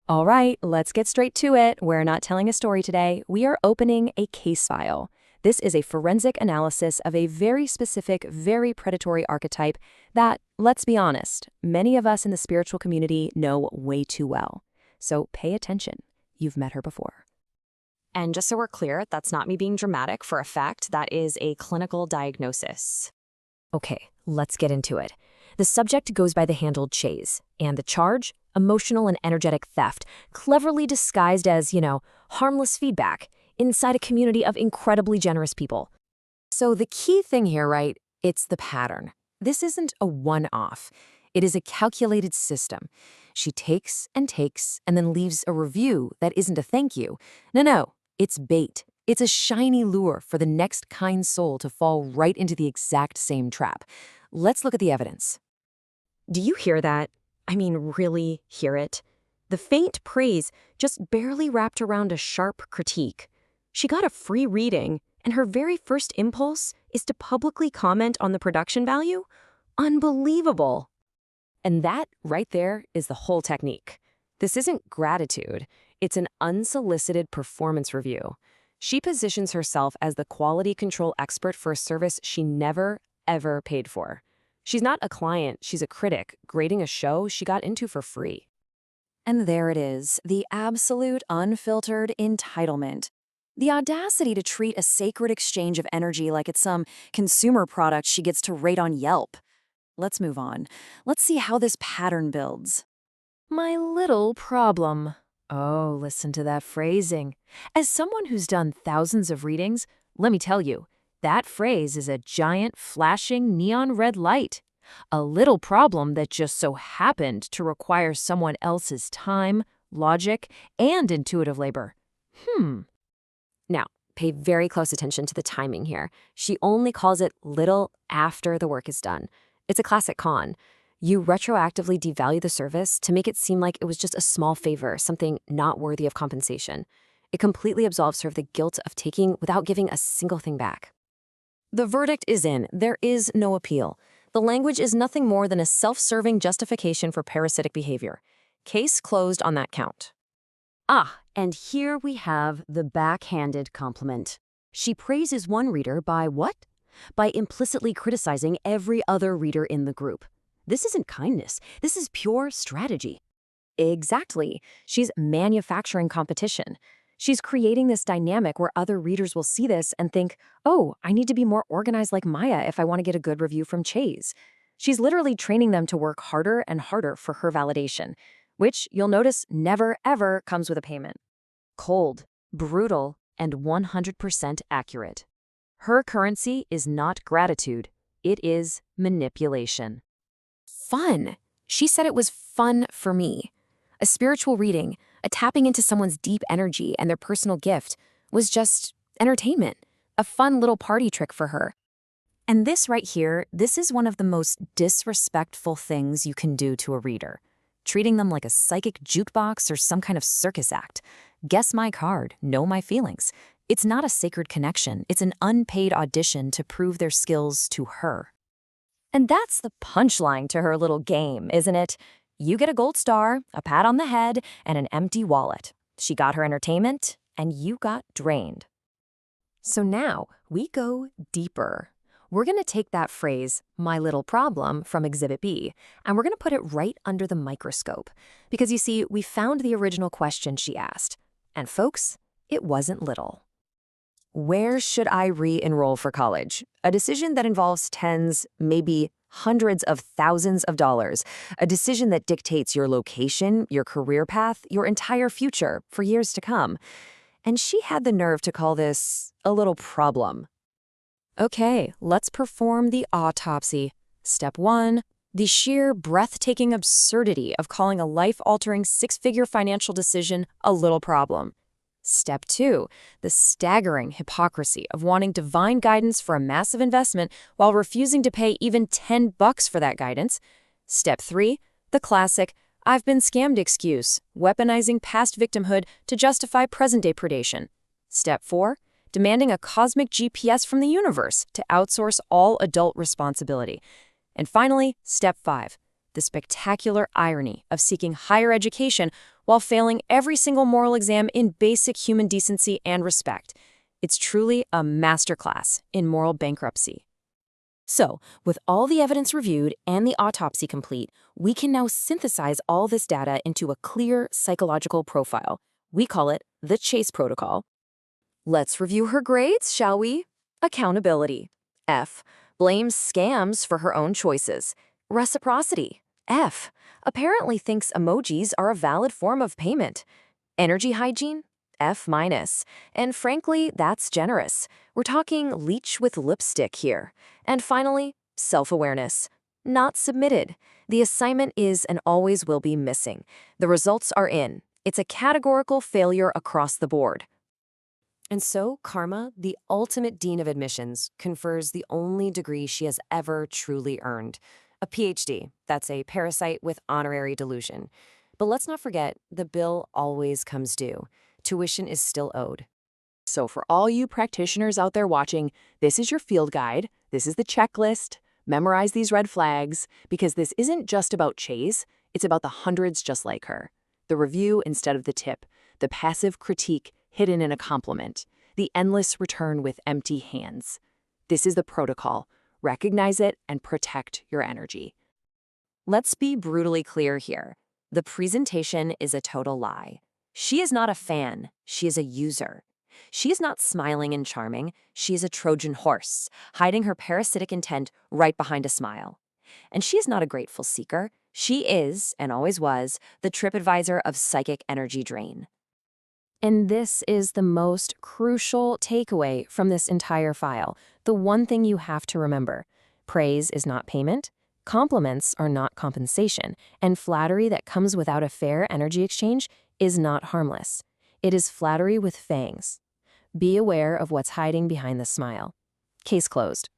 All right, let's get straight to it. We're not telling a story today. We are opening a case file. This is a forensic analysis of a very specific, very predatory archetype that, let's be honest, many of us in the spiritual community know way too well. So pay attention. You've met her before. And just so we're clear, that's not me being dramatic. For a fact, that is a clinical diagnosis. Okay, let's get into it. The subject goes by the handle Chaze, and the charge? Emotional and energetic theft, cleverly disguised as, harmless feedback, inside a community of incredibly generous people. So the key thing here, right, it's the pattern. This isn't a one-off. It is a calculated system. She takes, and then leaves a review that isn't a thank you. No, it's bait. It's a shiny lure for the next kind soul to fall right into the exact same trap. Let's look at the evidence. Do you hear that? I mean, really hear it? The faint praise just barely wrapped around a sharp critique. She got a free reading, and her very first impulse is to publicly comment on the production value? Unbelievable. And that right there is the whole technique. This isn't gratitude. It's an unsolicited performance review. She positions herself as the quality control expert for a service she never, ever paid for. She's not a client, she's a critic, grading a show she got into for free. And there it is, the absolute unfiltered entitlement. The audacity to treat a sacred exchange of energy like it's some consumer product she gets to rate on Yelp. Let's move on. Let's see how this pattern builds. My little problem. Oh, listen to that phrasing. As someone who's done thousands of readings, let me tell you, that phrase is a giant, flashing neon red light. A little problem that just so happened to require someone else's time, logic, and intuitive labor. Now, pay very close attention to the timing here. She only calls it little after the work is done. It's a classic con. You retroactively devalue the service to make it seem like it was just a small favor, something not worthy of compensation. It completely absolves her of the guilt of taking without giving a single thing back. The verdict is in. There is no appeal. The language is nothing more than a self-serving justification for parasitic behavior. Case closed on that count. And here we have the backhanded compliment. She praises one reader by what? By implicitly criticizing every other reader in the group. This isn't kindness. This is pure strategy. Exactly. She's manufacturing competition. She's creating this dynamic where other readers will see this and think, oh, I need to be more organized like Maya if I want to get a good review from Chaze. She's literally training them to work harder and harder for her validation, which you'll notice never, ever comes with a payment. Cold, brutal, and 100% accurate. Her currency is not gratitude. It is manipulation. Fun. She said it was fun for me. A spiritual reading, a tapping into someone's deep energy and their personal gift, was just entertainment, a fun little party trick for her. And this right here, this is one of the most disrespectful things you can do to a reader. Treating them like a psychic jukebox or some kind of circus act. Guess my card, know my feelings. It's not a sacred connection. It's an unpaid audition to prove their skills to her. And that's the punchline to her little game, isn't it? You get a gold star, a pat on the head, and an empty wallet. She got her entertainment, and you got drained. So now we go deeper. We're going to take that phrase, my little problem, from Exhibit B, and we're going to put it right under the microscope. Because you see, we found the original question she asked. And folks, it wasn't little. Where should I re-enroll for college? A decision that involves tens, maybe hundreds of thousands of dollars. A decision that dictates your location, your career path, your entire future for years to come. And she had the nerve to call this a little problem. Okay, let's perform the autopsy. Step 1, the sheer breathtaking absurdity of calling a life-altering six-figure financial decision a little problem. Step 2, the staggering hypocrisy of wanting divine guidance for a massive investment while refusing to pay even $10 for that guidance. Step 3, the classic, I've been scammed excuse, weaponizing past victimhood to justify present-day predation. Step 4, demanding a cosmic GPS from the universe to outsource all adult responsibility. And finally, Step 5, the spectacular irony of seeking higher education while failing every single moral exam in basic human decency and respect. It's truly a masterclass in moral bankruptcy. So, with all the evidence reviewed and the autopsy complete, we can now synthesize all this data into a clear psychological profile. We call it the Chaze protocol. Let's review her grades, shall we? Accountability. F. Blames scams for her own choices. Reciprocity. F. Apparently thinks emojis are a valid form of payment. Energy hygiene. F-. And frankly, that's generous. We're talking leech with lipstick here. And finally, self-awareness. Not submitted. The assignment is and always will be missing. The results are in. It's a categorical failure across the board. And so, Karma, the ultimate dean of admissions, confers the only degree she has ever truly earned. A PhD. That's a parasite with honorary delusion. But let's not forget, the bill always comes due. Tuition is still owed. So for all you practitioners out there watching, this is your field guide. This is the checklist. Memorize these red flags, because this isn't just about Chaze, it's about the hundreds just like her. The review instead of the tip, the passive critique hidden in a compliment, the endless return with empty hands. This is the protocol. Recognize it and protect your energy. Let's be brutally clear here. The presentation is a total lie. She is not a fan, she is a user. She is not smiling and charming, she is a Trojan horse, hiding her parasitic intent right behind a smile. And she is not a grateful seeker, she is, and always was, the TripAdvisor of psychic energy drain. And this is the most crucial takeaway from this entire file, the one thing you have to remember. Praise is not payment, compliments are not compensation, and flattery that comes without a fair energy exchange is not harmless. It is flattery with fangs. Be aware of what's hiding behind the smile. Case closed.